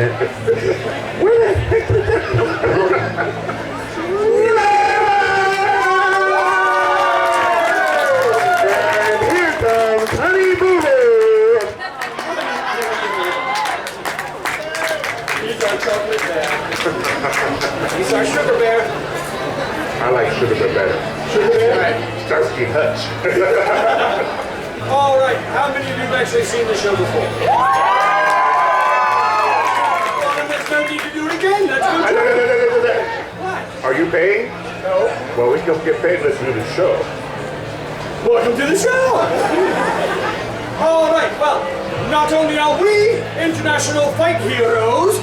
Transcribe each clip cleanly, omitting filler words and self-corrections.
Where the heck did that come from? And here comes Honey Boo Boo. He's our chocolate bear. He's our sugar bear. I like Sugar Bear better. Sugar bear? Right. Starsky and Hutch. All right, how many of you have actually seen the show before? Well, then there's no need to do it again. Let's go. What? Are you paying? No. Well, we don't get paid unless we do the show. Welcome to the show. All right, well, not only are we international fight heroes,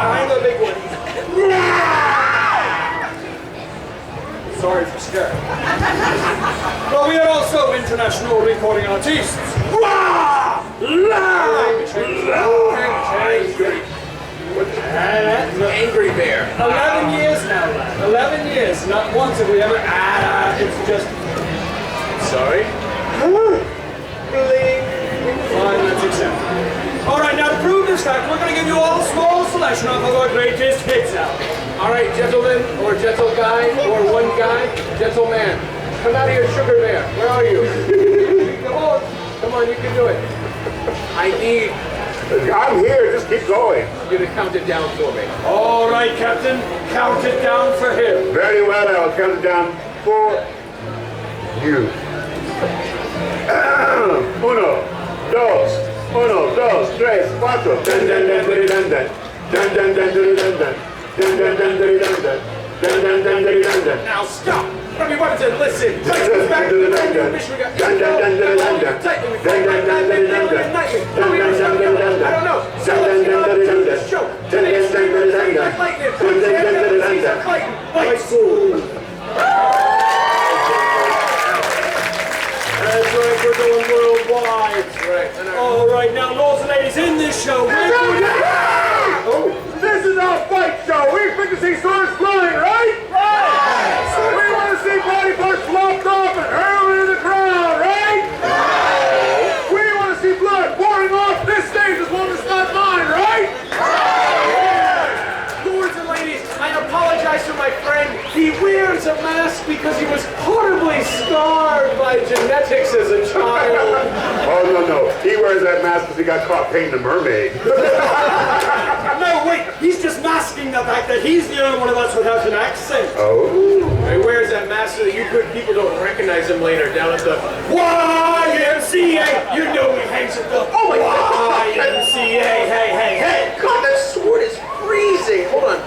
I'm a big one. Sorry for scaring. But we are also international recording artists. Angry bear. 11 years now, lad. 11 years. Not once have we ever. It's just. Sorry. Bling. Fine, let's accept it. All right, now to prove this fact, we're going to give you all a small selection of our greatest hits out. All right, gentlemen, or gentle guy, or one guy, gentleman. Come out of your sugar bear. Where are you? Come on, you can do it. I need I'm here, just keep going. you to count it down for me. All right, Captain, count it down for him. Very well, I'll count it down for you. Uno, dos, tres, cuatro. Dun dun dun dun dun dun. Dun dun dun dun dun dun. Dun dun dun dun dun dun. Dun dun dun dun dun dun. Now stop! Everybody to listen! Dun dun dun dun dun dun. Dun dun dun dun dun dun. Dun dun dun dun dun dun. Dun dun dun dun dun dun. I don't know! Dun dun dun dun dun dun. Dun dun dun dun dun dun. Dun dun dun dun dun. Fight school. That's right, we're going worldwide. Right. All right, now, lords and ladies, in this show, we're going to... Oh, this is our fight show. We expect to see swords flying, right? Right. We want to see body parts flopped off and hurled into the crowd, right? Right. We want to see blood pouring off this stage as long as it's not mine, right? Lords and ladies, I apologize to my friend. He wears a mask because he was horribly scarred by genetics as a child. Oh, no. He wears that mask because he got caught painting a mermaid. No, wait, he's just masking the fact that he's the only one of us who has an accent. Oh. He wears that mask so that you good people don't recognize him later down at the YMCA! You know he hangs at the YMCA! Hey! God, that sword is freezing. Hold on.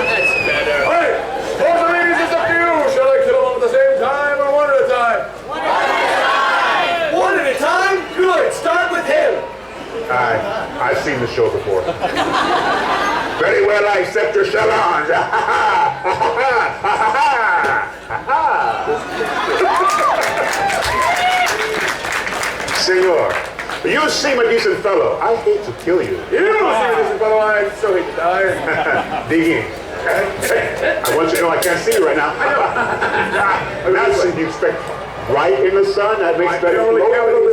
That's better. Hey, both the ladies, it's up to you. Shall I kill them all at the same time or one at a time? One at a time? Good, start with him! I've seen the show before. Very well, I accept your challenge. Senor, you seem a decent fellow. I hate to kill you. You seem a decent fellow. I so hate to die. Dig in. I want you to know I can't see you right now. Now, so you expect right in the sun? That makes better over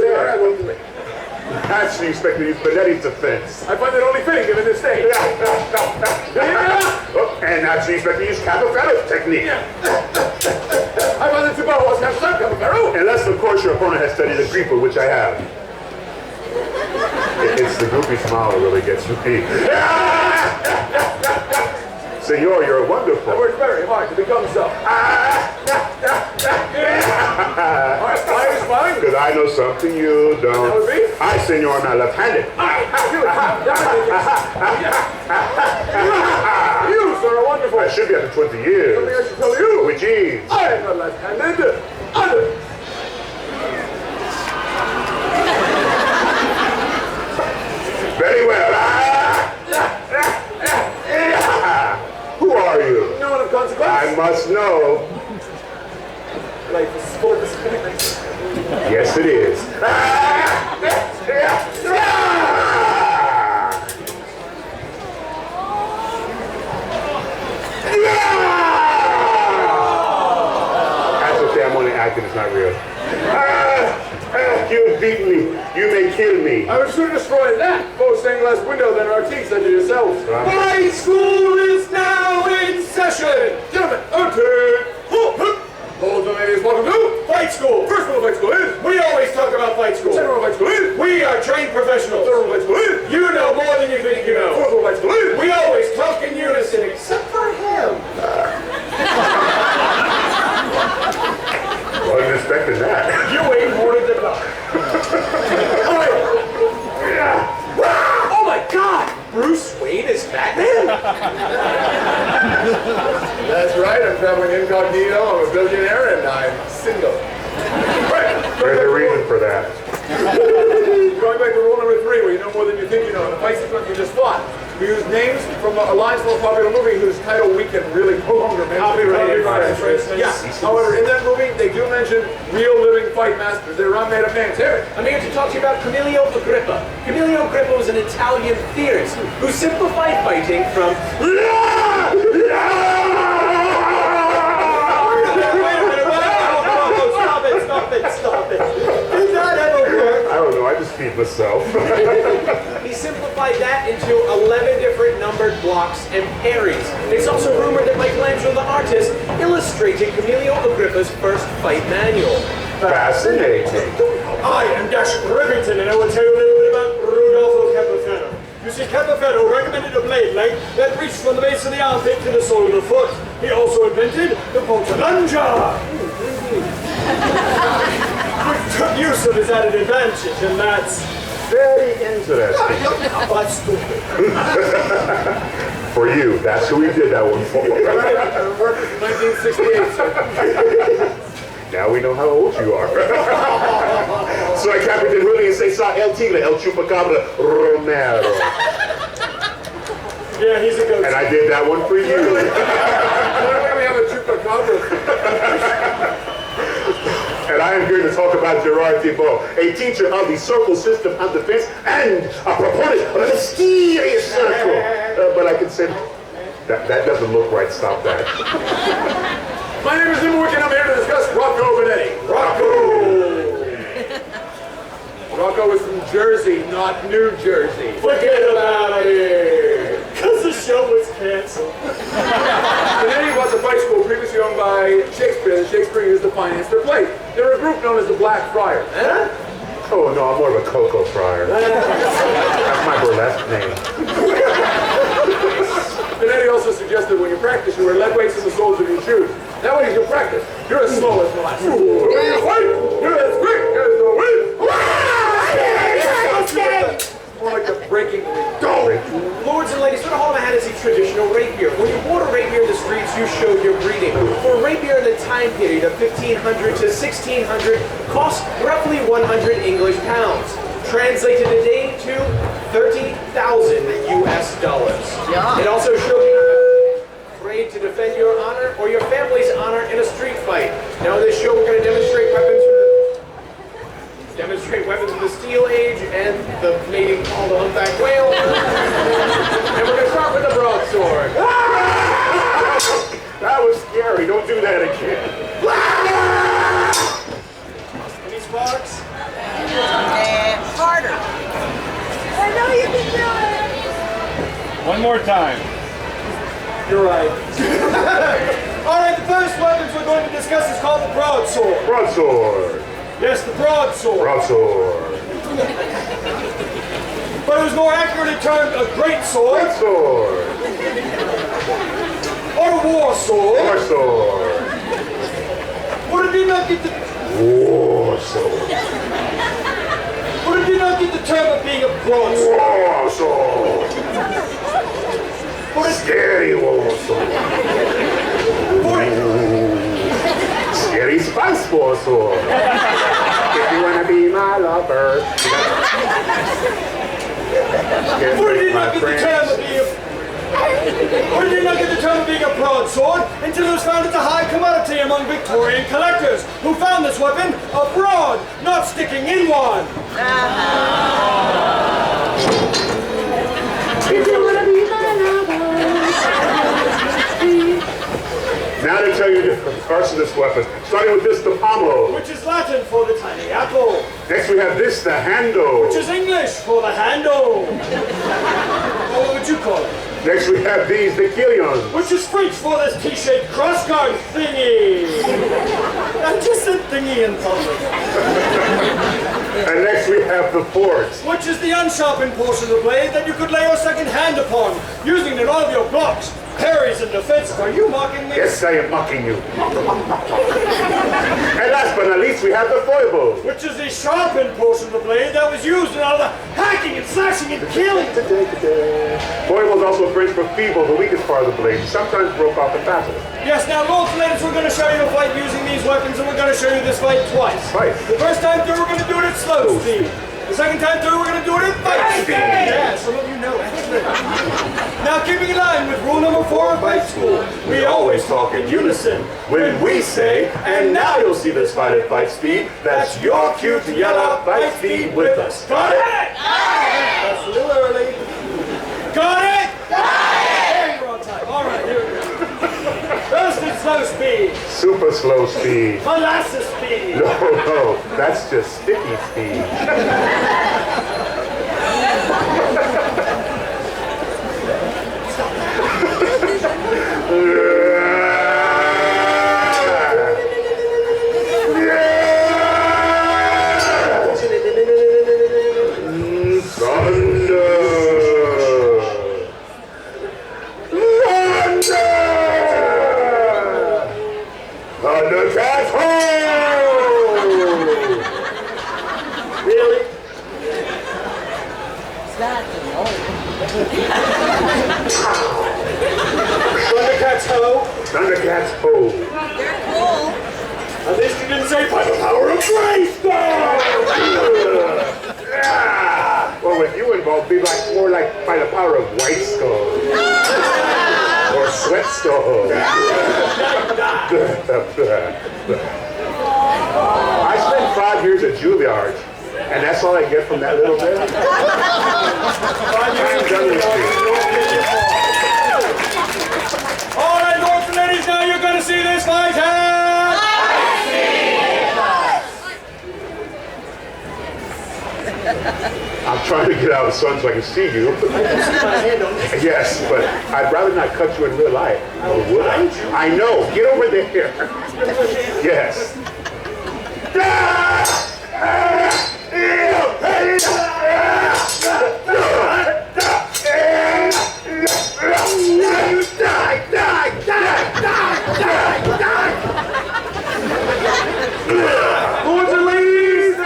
there. That's what you expect to use Benetti's defense. I find it only fitting given this stage. And that's what you expect to use Capoferro's technique. I find it too bad. What's Capoferro? Unless, of course, your opponent has studied the Griefer, which I have. It's the goofy smile that really gets me. Senor, you're wonderful. I worked very hard to become so. Why are you smiling? Because I know something you don't. That would be? I, senor, am not left-handed. You, sir, are wonderful. I should be after 20 years. Something I should tell you. Which is? I am not left-handed. Other. Very well. Who are you? No one of consequence. I must know. Life is full of disappointments. Yes, it is. That's what damn I'm only acting, it's not real. You've beaten me. You may kill me. I would sooner destroy that faux stained glass window than our teeth such as yourselves. Fight school is now in session! Gentlemen, lords and ladies, welcome to Fight school! First rule of fight school is We always talk about fight school. second rule of fight school is We are trained professionals. third rule of fight school is You know more than you think you know. fourth rule of fight school is We always talk in unison, except for him. Wasn't expecting that. You ain't more than the clock. oh my God! Bruce Wayne is Batman? That's right, I'm traveling incognito, I'm a billionaire, and I'm single. Right. There's a reason for that. Going back to rule number 3, where you know more than you think you know. In the fight sequence we just fought, we used names from a line from a popular movie whose title we can really no longer mention. Copyrighted infringements. Yeah. However, in that movie, they do mention real living fight masters. They're not made up names. Here. I'm here to talk to you about Camillo Agrippa. Camillo Agrippa was an Italian theorist who simplified fighting from Wait a minute, stop it. Did that ever work? I don't know, I just feed myself. he simplified that into 11 different numbered blocks and parries. It's also rumored that Michelangelo the artist illustrated Camillo Agrippa's first fight manual. Fascinating. I am Dash Rivington, and I will tell you a little bit about Rudolfo Capofetto. You see, Capofetto recommended a blade length that reached from the base of the armpit to the sole of the foot. He also invented the Pontalunja, which took use of his added advantage, and that's Very interesting. that's stupid. For you, that's who we did that one for. 1968. Now we know how old you are. So I Captain Willie and say, Sa El Tigre, El Chupacabra Romero. Yeah, he's a ghost. And I did that one for you. Why do we have a chupacabra? And I am here to talk about Gerard Thibault, a teacher of the circle system of defense and a proponent of the mysterious circle. But I can say, that doesn't look right. Stop that. My name is Imwick, and I'm here to discuss Rocco Benetti. Rocco is from Jersey, not New Jersey. Forget about it, because the show was canceled. Benetti was a fight school previously owned by Shakespeare, and Shakespeare used to finance their play. They're a group known as the Black Friars. Oh no, I'm more of a Coco Fryer. That's my burlesque name. Benetti also suggested when you practice, you wear lead weights in the soles of your shoes. That way you can practice. You're as slow as molasses. You're as quick as the wind. More like the breaking go. Lords and ladies, what a hall had is a traditional rapier. When you wore a rapier in the streets, you showed your breeding. For a rapier in the time period of 1500 to 1600 cost roughly 100 English pounds. Translated today to 30,000 US dollars. It also showed you afraid to defend your honor or your family's honor in a street fight. Now in this show we're going to demonstrate weapons from the Steel Age and the mating call the humpback whale. And we're going to start with the broadsword. That was scary. Don't do that again. Any sparks? Harder. I know you can do it. One more time. You're right. All right, the first weapons we're going to discuss is called the broadsword. Broadsword. Yes, the broadsword. Broadsword. But it was more accurately termed a great sword Sword. or a war sword. War sword. But it did not get the War sword. term of being a broadsword. War sword. But it, Scary war sword. Scary spice war sword. If you wanna be my lover. but it did not get the term of being a But it did not get the term of being a broadsword until it was found as a high commodity among Victorian collectors, who found this weapon abroad, not sticking in one. Now got to tell you the parts of this weapon. Starting with this, the pommel. Which is Latin for the tiny apple. Next we have this, the handle. Which is English for the handle. What would you call it? Next we have these, the killions. Which is French for this T-shaped crossguard thingy. I just said thingy in public. And next we have the forks. Which is the unsharpened portion of the blade that you could lay your second hand upon, using in all of your blocks, parries, and defenses. Are you mocking me? Yes, I am mocking you. And last but not least, we have the foible. Which is the sharpened portion of the blade that was used in all the hacking and slashing and killing. Foible is also French for feeble, the weakest part of the blade, sometimes broke off in battle. Yes, now, lords and ladies, we're going to show you a fight using these weapons, and we're going to show you this fight twice. Twice. The first time through, we're going to do it at slow speed. The second time through, we're going to do it at fight speed. Yeah, some of you know. Excellent. Now, keeping in line with rule number 4 of fight school, we always talk in unison. When we say, and now you'll see this fight at fight speed, that's your cue to yell out fight speed with us. Got it? That's a little early. Got it? Hey, we're on time. All right, here we go. First is slow speed. Super slow speed. Molasses speed. No, that's just sticky speed. Really? Thundercats ho. Thundercats ho. They're cool. At least you didn't say by the power of grace. Well, with you involved, be like more like by the power of white skull. Or sweat skull. I spent 5 years at Juilliard, and that's all I get from that little bit. I'm done with you. All right, lords and ladies, now you're going to see this fight. I'm trying to get out of the sun so I can see you. Yes, but I'd rather not cut you in real life. Or would I? I know. Get over there. Yes. Lords and ladies,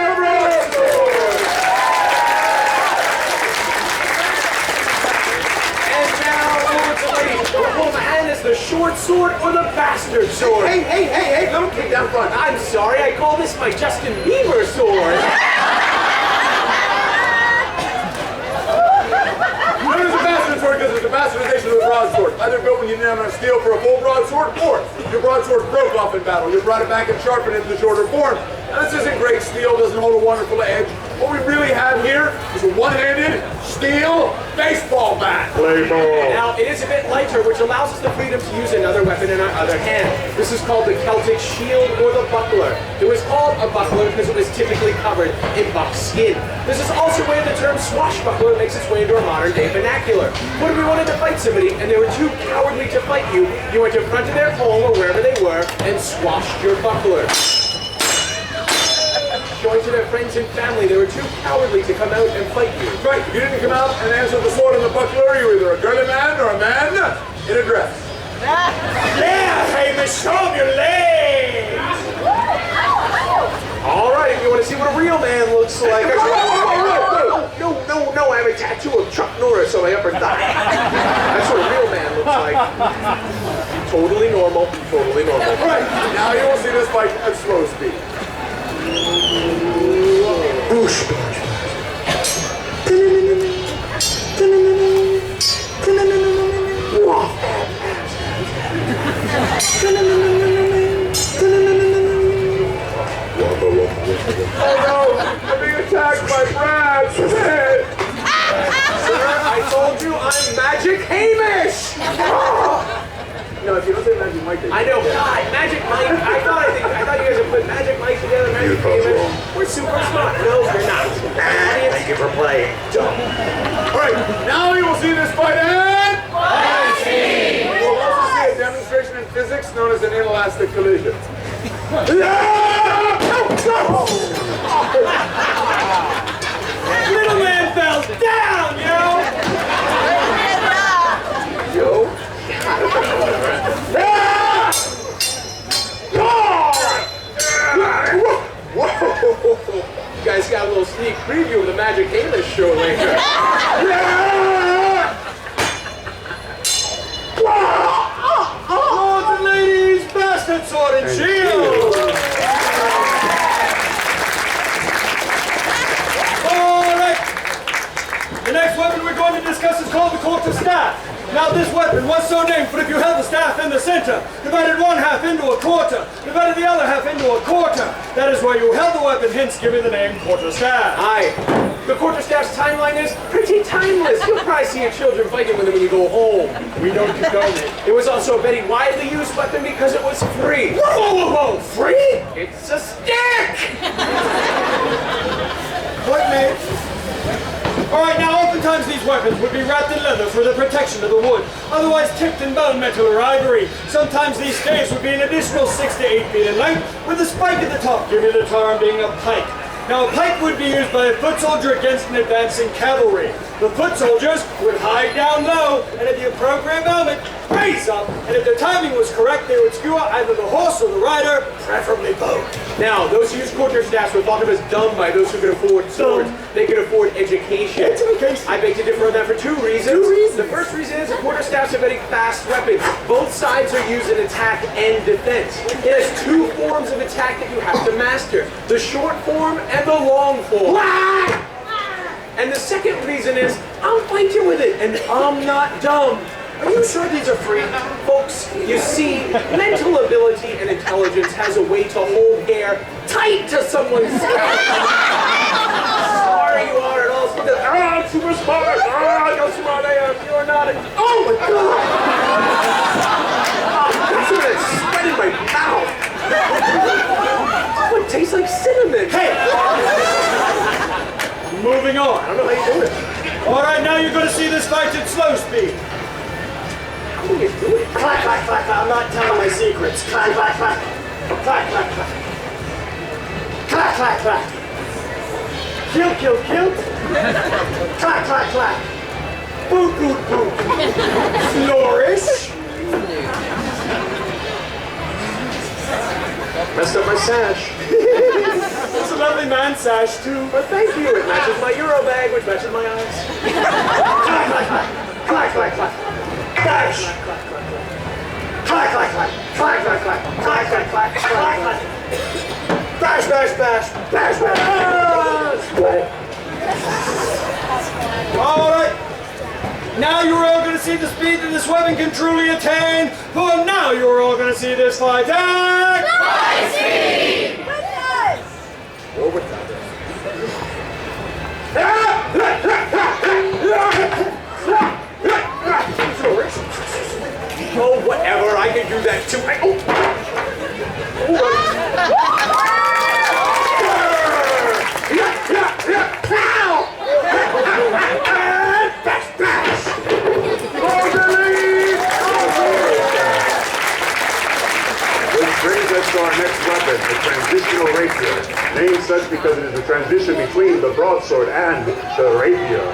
the short sword or the bastard sword? Hey, little kid down front. I'm sorry, I call this my Justin Bieber sword. What is a bastard sword? Because it's a bastardization of the broadsword. Either built when you didn't have enough steel for a full broadsword, or your broadsword broke off in battle. You brought it back and sharpened it into shorter form. Now, this isn't great steel, doesn't hold a wonderful edge. What we really have here is a one-handed steel baseball bat. play ball. Now, it is a bit lighter, which allows us the freedom to use another weapon in our other hand. This is called the Celtic shield or the buckler. It was called a buckler because it was typically covered in buck skin. This is also where the term swashbuckler makes its way into our modern-day vernacular. When we wanted to fight somebody and they were too cowardly to fight you, you went in front of their home or wherever they were and swashed your buckler. Showing to their friends and family they were too cowardly to come out and fight you. Right, if you didn't come out and answer the sword and the buckler, you were either a girly man or a man in a dress. Yeah, Hamish, show them your legs. All right, if you want to see what a real man looks like. No, I have a tattoo of Chuck Norris on my upper thigh. That's what a real man looks like. Totally normal, totally normal. Right, now you will see this fight at slow speed. Oh no, I'm being attacked by Brad's head. Sir, I told you I'm Magic Hamish! No, if you don't say Magic Mike. I know, God, Magic Mike. I thought you guys had put Magic Mike together, Magic David. We're super smart. No, we're not. Thank you for playing. All right, now you will see this fight at... You will also see a demonstration in physics known as an inelastic collision. Little man fell down, yo! Yo. You guys got a little sneak preview of the Magic Hamish show later. Lords and ladies, bastard sword and shield! Alright! The next weapon we're going to discuss is called the quarter staff. Now this weapon was so named, for if you held the staff in the center, divided one half into a quarter, divided the other half into a quarter, that is why you held the weapon, hence giving the name quarter staff. Aye. The quarterstaff's timeline is pretty timeless. You'll probably see your children fighting with it when you go home. We don't condone it. It was also a very widely used weapon because it was free. Whoa, whoa, whoa, whoa! Free? It's a stick! What, mate? Alright, now oftentimes these weapons would be wrapped in leather for the protection of the wood, otherwise tipped in bone metal or ivory. Sometimes these staves would be an additional 6 to 8 feet in length, with a spike at the top, giving the term being a pike. Now a pike would be used by a foot soldier against an advancing cavalry. The foot soldiers would hide down low, and at the appropriate moment, raise up, and if their timing was correct, they would skewer either the horse or the rider, preferably both. Now, those who used quarterstaffs were thought of as dumb by those who could afford swords. They could afford education. I beg to differ on that for two reasons. The first reason is that quarterstaffs are very fast weapons. Both sides are used in attack and defense. It has two forms of attack that you have to master. The short form and the long form. And the second reason is, I'll fight you with it, and I'm not dumb. Are you sure these are free? Folks, you see, mental ability and intelligence has a way to hold hair tight to someone's scalp. Sorry you are at all. I'm super smart. How smart I am. You're not. Oh my God. That's what it's spread in my mouth. Oh, it tastes like cinnamon. Hey! Moving on. I don't know how you do it. Alright, now you're going to see this fight at slow speed. How do you do it? Clack, clack, clack, clack. I'm not telling my secrets. Clack, clack, clack. Clack, clack, clack. Clack, clack, clack. Kill, kill, kill. Clack, clack, clack. Boot, boot, boot. Flourish. Messed up my sash. It's a lovely man sash, too. But thank you. It matches my Euro bag, which matches my eyes. Clack, clack, clack. Clack, clack, clack. Dash. Clack, clack, clack. Clack, clack, clack. Clack, clack, clack. Clack, clack. Bash, bash, bash. Bash, bash. All right. Now you're all going to see the speed that this weapon can truly attain. For now you're all going to see this fight at... High speed! Overtime. Oh, whatever. I can do that too. Which brings us to our next weapon, the transitional rapier. Named such because it is the transition between the broadsword and the rapier.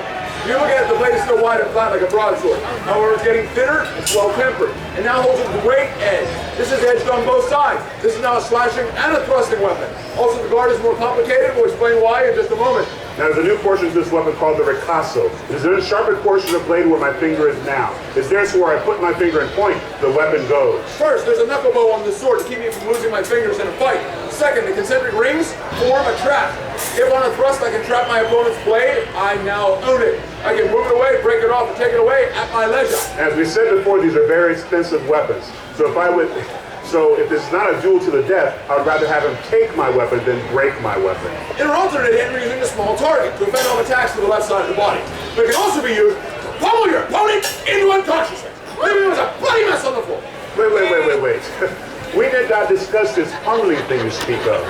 If you look at it, the blade is still wide and flat like a broadsword. However, it's getting thinner, it's well-tempered, and now holds a great edge. This is edged on both sides. This is now a slashing and a thrusting weapon. Also, the guard is more complicated. We'll explain why in just a moment. Now, there's a new portion to this weapon called the ricasso. It is the sharpened portion of the blade where my finger is now. It's there so where I put my finger and point, the weapon goes. First, there's a knuckle bow on the sword to keep me from losing my fingers in a fight. Second, the concentric rings form a trap. If on a thrust I can trap my opponent's blade, I now own it. I can move it away, break it off, and take it away at my leisure. As we said before, these are very expensive weapons. So if this is not a duel to the death, I would rather have him take my weapon than break my weapon. In an alternate hit, we're using a small target to fend off attacks to the left side of the body. But it can also be used to pummel your opponent into unconsciousness. Maybe there was a bloody mess on the floor. Wait. We did not discuss this humbling thing you speak of.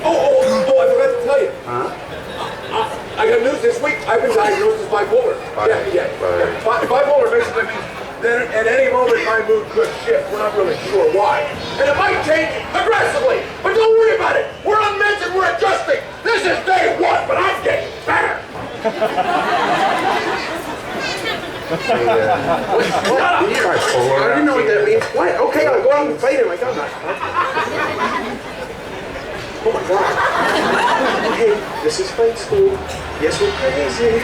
Oh, I forgot to tell you. Huh? I got news this week. I've been diagnosed as bipolar. Bipolar basically means that at any moment my mood could shift. We're not really sure why. And it might change aggressively. But don't worry about it. We're on meds and we're adjusting. This is day one, but I'm getting better. Bipolar. I didn't know what that means. What? Okay, I'll go out and fight him. Like, I'm not. Oh my God. Okay, this is fight school. Yes, we're crazy.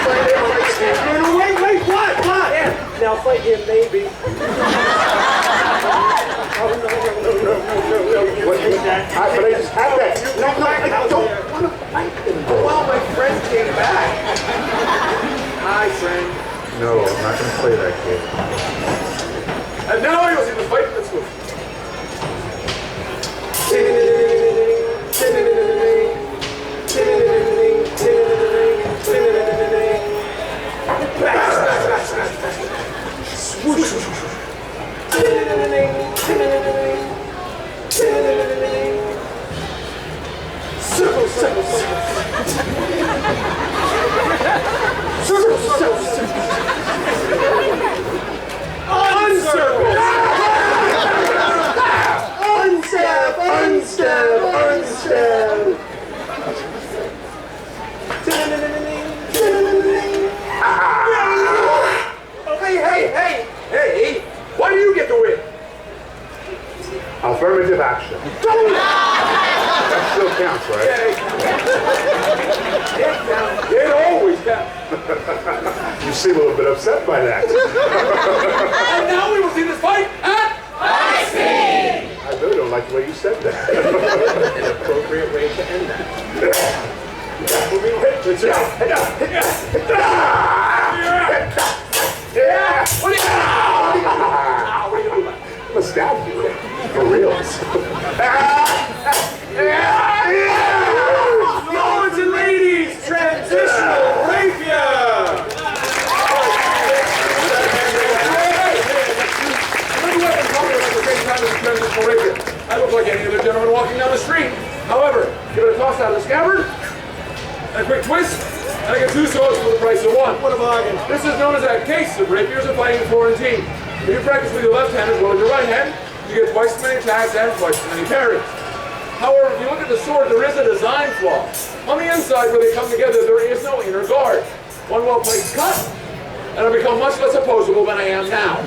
Fight him, fight him. No, wait, what? Yeah. Now fight him, maybe. Oh, no. What is that? But I just had that. No, I don't want to fight him. Well, my friend came back. Hi, friend. No, I'm not going to play that game. And now you'll see the fight that's moving. Hey, why do you get the win? Affirmative action. That still counts, right? It always counts. You seem a little bit upset by that. And now we will see this fight at I really don't like the way you said that. An appropriate way to end that. What are you doing? I'm gonna stab you. For reals. Lords and ladies, transitional rapier! I look like any other gentleman walking down the street. However, give it a toss out of the scabbard, and a quick twist, and I get 2 swords for the price of 1. What a bargain. This is known as a case of rapiers of fighting in Florentine. If you practice with your left hand as well as your right hand, you get twice as many attacks and twice as many parries. However, if you look at the sword, there is a design flaw. On the inside where they come together, there is no inner guard. One well-placed cut, and I've become much less opposable than I am now.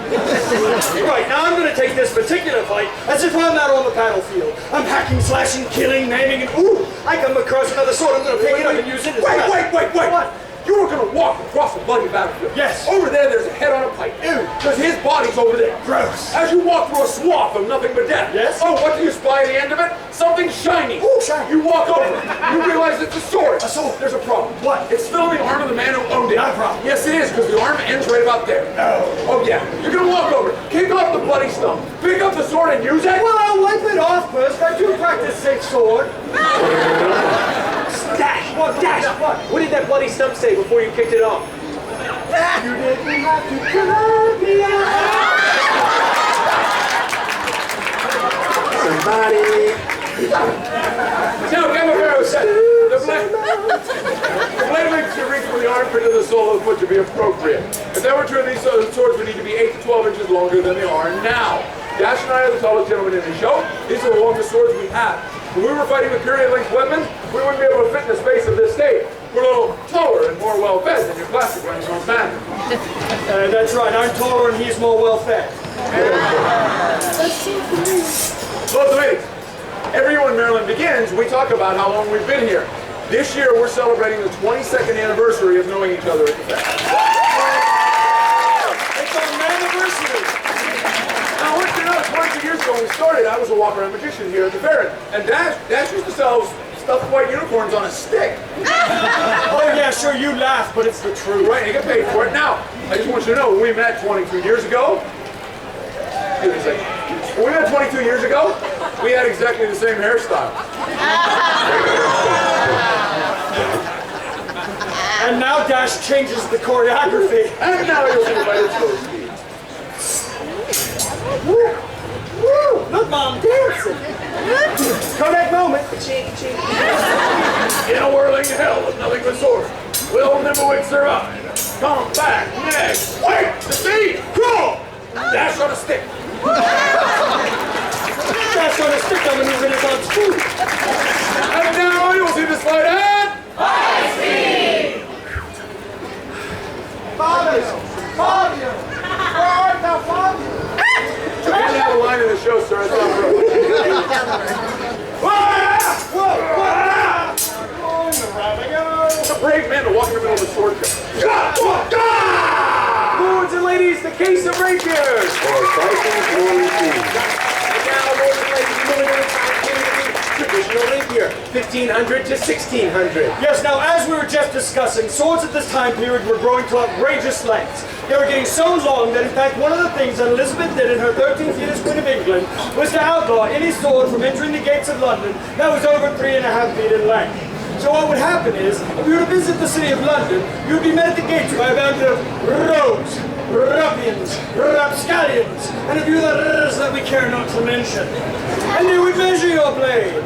Right, now I'm going to take this particular fight as if I'm out on the battlefield. I'm hacking, slashing, killing, maiming, and ooh, I come across another sword, I'm going to pick it up and use it as well. Wait. What? You were going to walk across the bloody battlefield. Yes. Over there, there's a head on a pike. Ew. Because his body's over there. Gross. As you walk through a swath of nothing but death. Yes. Oh, what do you spy at the end of it? Something shiny. Ooh, shiny. You walk over. You realize it's a sword. A sword. There's a problem. What? It's still in the arm of the man who owned it. Not a problem. Yes, it is, because the arm ends right about there. No. Oh, yeah. You're going to walk over, kick off the bloody stump, pick up the sword and use it. Well, I'll wipe it off first. I do practice safe sword. Dash! What? What did that bloody stump say before you kicked it off? You didn't have to cut me out. Somebody. Now, Gamma said, the blade length should reach from the armpit to the sole of the foot to be appropriate. If that were true, these swords would need to be 8 to 12 inches longer than they are now. Dash and I are the tallest gentlemen in the show. These are the longest swords we have. If we were fighting with period-length weapons, we wouldn't be able to fit in the space of this state. We're a little taller and more well-fed than your classic Renaissance man. That's right, I'm taller and he's more well-fed. Lords and ladies, every year when Maryland begins, we talk about how long we've been here. This year, we're celebrating the 22nd anniversary of knowing each other at the fest. It's our anniversary. Now, I want you to know, 22 years ago when we started, I was a walk-around magician here at the fair. And Dash used to sell stuffed white unicorns on a stick. Oh yeah, sure, you laugh, but it's the truth. Right, you get paid for it. Now, I just want you to know, when we met 22 years ago, excuse me a second. When we met 22 years ago, we had exactly the same hairstyle. And now Dash changes the choreography. And now you'll see the fight. Woo! Look, Mom, dancing. Kodak moment. In a whirling hell with nothing but sword, will Nimmerwick survive? Come back next. Wait! Defeat! Crawl! Dash on a stick. That's on a stick on the new Renaissance food. And now you will see this fight at... Fabio! Fabio! Where art thou, Fabio? You can't have a line in the show, sir. It's not true. It's a brave man to walk in the middle of a sword fight. Lords and ladies, the case of rapiers. Or Vikings Glory Team. And now, lords and ladies, the military time period of the traditional rapier, 1500 to 1600. Yes, now as we were just discussing, swords at this time period were growing to outrageous lengths. They were getting so long that in fact one of the things that Elizabeth did in her 13th year as Queen of England was to outlaw any sword from entering the gates of London that was over 3.5 feet in length. So what would happen is, if you were to visit the city of London, you would be met at the gates by a band of rogues, ruffians, rapscallions, and a few others that we care not to mention. And they would measure your blade.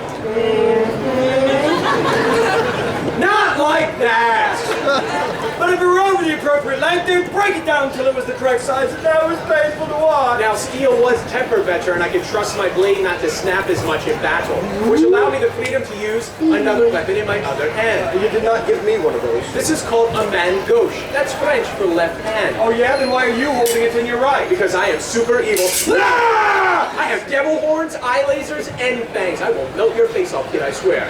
Not like that! But if it were over the appropriate length, they'd break it down until it was the correct size, and that was painful to watch. Now, steel was tempered better, and I could trust my blade not to snap as much in battle, which allowed me the freedom to use another weapon in my other hand. You did not give me one of those. This is called a main gauche. That's French for left hand. Oh yeah? Then why are you holding it in your right? Because I am super evil. Ah! I have devil horns, eye lasers, and fangs. I will melt your face off, kid, I swear.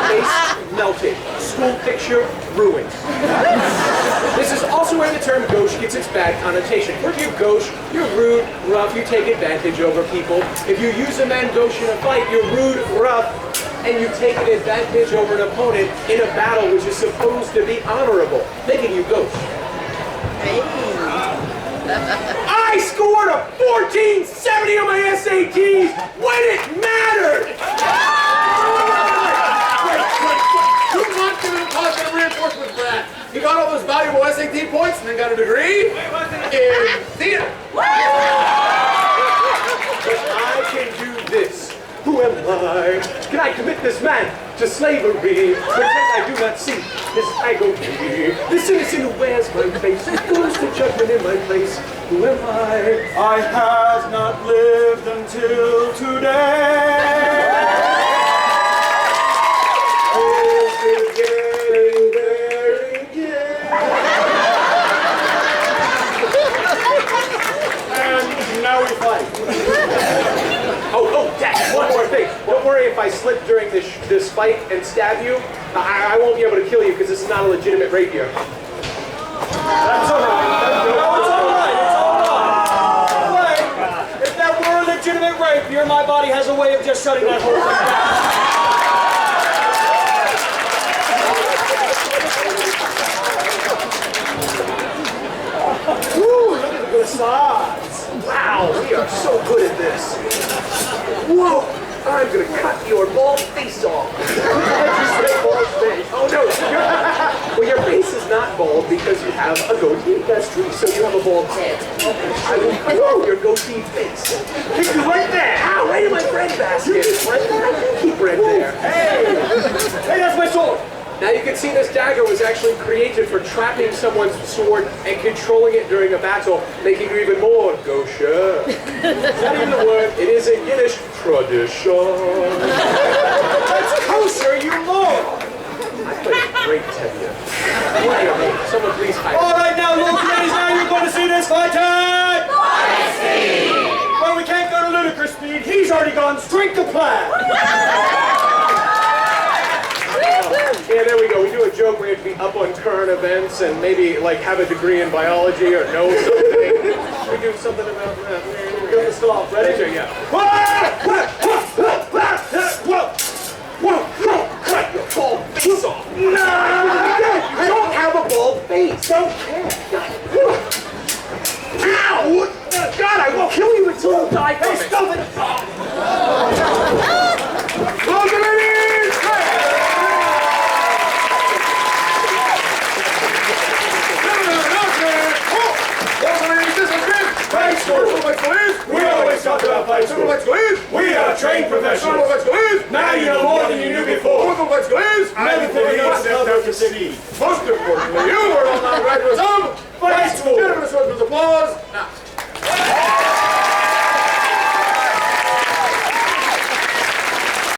Face melted. School picture ruined. This is also where the term gauche gets its bad connotation. If you're gauche, you're rude, rough, you take advantage over people. If you use a main gauche in a fight, you're rude, rough, and you take an advantage over an opponent in a battle which is supposed to be honorable, making you gauche. I scored a 1470 on my SATs when it mattered! You not giving positive reinforcement for that. He got all those valuable SAT points and then got a degree in theater. But I can do this. Who am I? Can I commit this man to slavery? Pretend I do not see his agony. The citizen who wears my face goes to judgment in my place. Who am I? I have not lived until today. And now we fight. Oh, Dad, one more thing. Don't worry if I slip during this fight and stab you. I won't be able to kill you because this is not a legitimate rapier. That's all right. No, it's all right. It's all right. If that were a legitimate rapier, my body has a way of just shutting that whole thing down. Woo, look at the good sides. Wow, we are so good at this. Whoa, I'm gonna cut your bald face off. Oh no, well your face is not bald because you have a goatee. That's true, so you have a bald head. I will cut off your goatee face. Kick you right there. Ow, right in my bread basket. Bread there? Keep bread there. Hey, that's my sword. Now you can see this dagger was actually created for trapping someone's sword and controlling it during a battle, making you even more gauche. It's not even a word, it is a Yiddish tradition. That's kosher, you lord. I play great tevye. Someone please hide. All right, now, lords and ladies, now you're going to see this fighting. Well, we can't go to ludicrous speed. He's already gone straight to plan. Yeah, there we go. We do a joke where you have to be up on current events and maybe like have a degree in biology or know something. We do something about that. We're going to stop. Ready? Yeah. Cut your bald face off. No! I don't have a bald face. Don't care. Ow! God, I will kill you until you die. Hey, stop it! Close it in! Thanks for so much, please. always talk about fight school. Fight school is. We are trained professionals. Fight school is. Now you know more than you knew before. Fight school is. Never think enough to succeed. Most importantly, you are all now graduates of Fight school. Gentlemen, applause. Now.